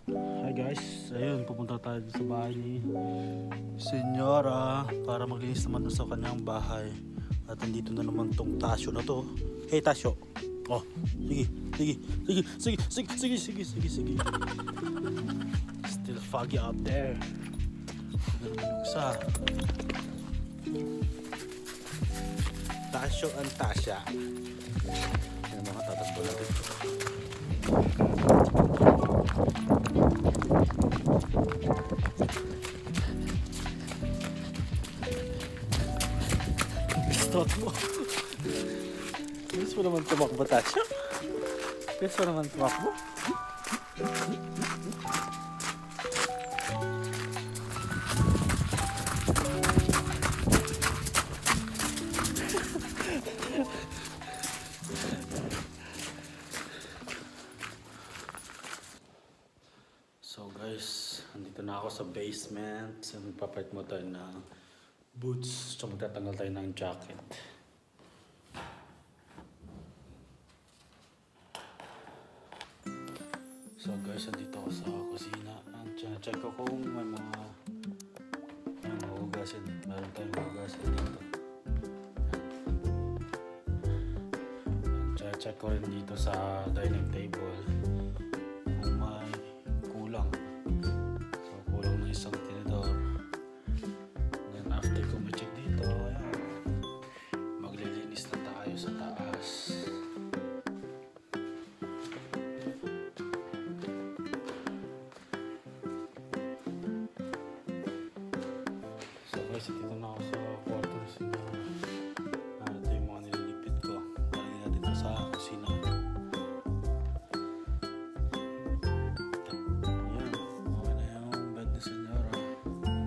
Hi guys, ayun, pupunta tayo sa bahay ni Senyora para maglinis naman sa kanyang bahay. At nandito na naman tong Tasyo na to. Hey Tasyo. Oh, sige. Still foggy out there. Yung isa. Tasyo and Tasya. Yan mga tatakbo natin. Stop mo. Gusto mo naman tumakbo, Tasyo? Gusto mo naman tumakbo? So guys, andito na ako sa basement. So magpapalit mo tayo ng boots. So magtatanggal tayo ng jacket. So guys, andito ako sa kusina. Check ko kung may mga hugasin. Meron tayong hugasin dito. Check ko rin dito sa dining table kung may kulang. So kulang na isang tinidor. Then after ko ma-check dito, ayan, maglilinis na tayo sa taas. So guys, dito na ako sa quarters na ito yung mga nililipid ko. Talagyan natin ito sa kusina. Ayan, okay na yung bed ni Senyora.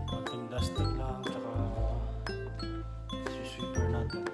Konting dusting lang, tsaka sweeper natin.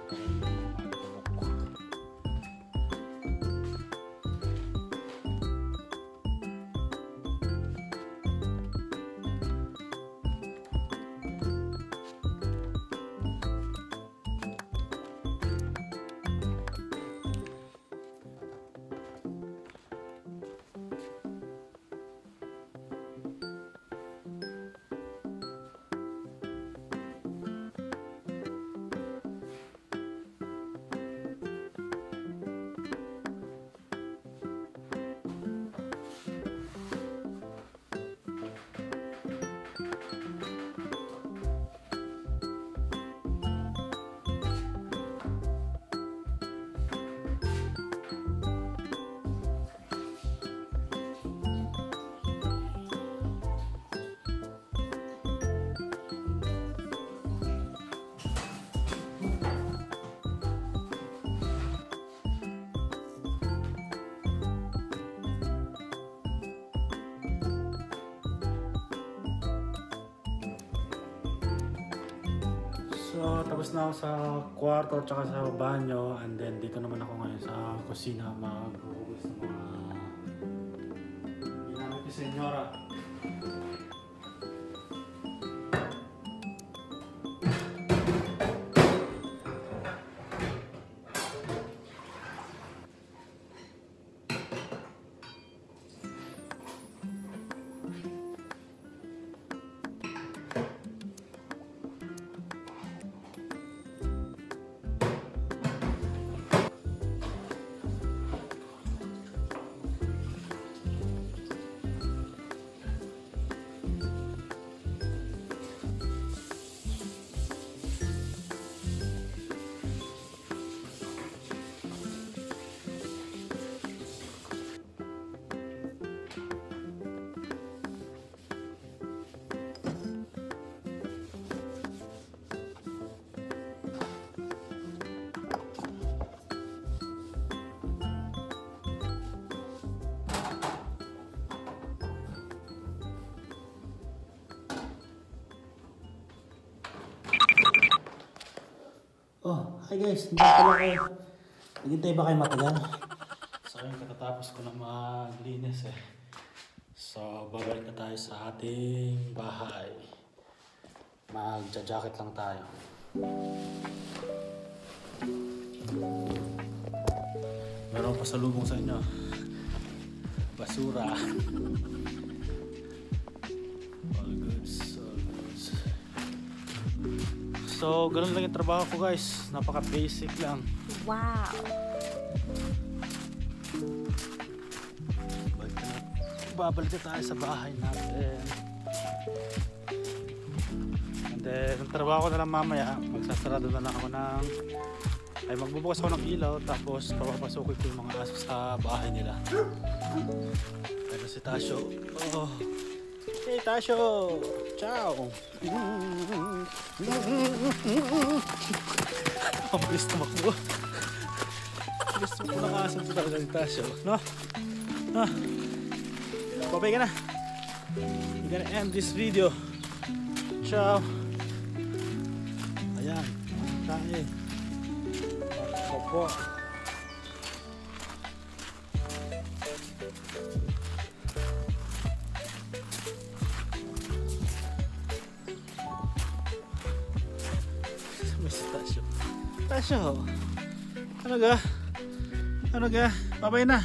So, tapos na ako sa kwarto at saka sa banyo, and then dito naman ako ngayon sa kusina maghuhugas ng mga ginamit ni Senyora. Oh, hi guys, hindi pala kayo. Naghintay ba kayo matagal? So yun, katatapos ko na maglinis eh. So, babalik na tayo sa ating bahay. Magja-jacket lang tayo. Meron pa salubong sa inyo. Basura. So, ganun lang yung trabaho ko guys. Napaka basic lang. Wow. Babalik na tayo sa bahay natin. And then, ang trabaho ko na lang mamaya, magsasarado na lang ako ng magbubukas ako ng ilaw, tapos papapasukin ko yung mga aso sa bahay nila. Pero si Tasyo, oh, hey Tasyo, ciao. Ang bilis tumakbo. Bilis tumakbo ng aso sa talaga ni Tasyo, no? Babay ka na. I'm gonna end this video. Ciao. Ayan, tayo. Opo. May si Tasyo. Tasyo. Ano ga? Ano ga? Babay na.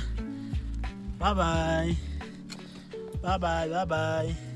Bye bye. Bye bye. Bye bye.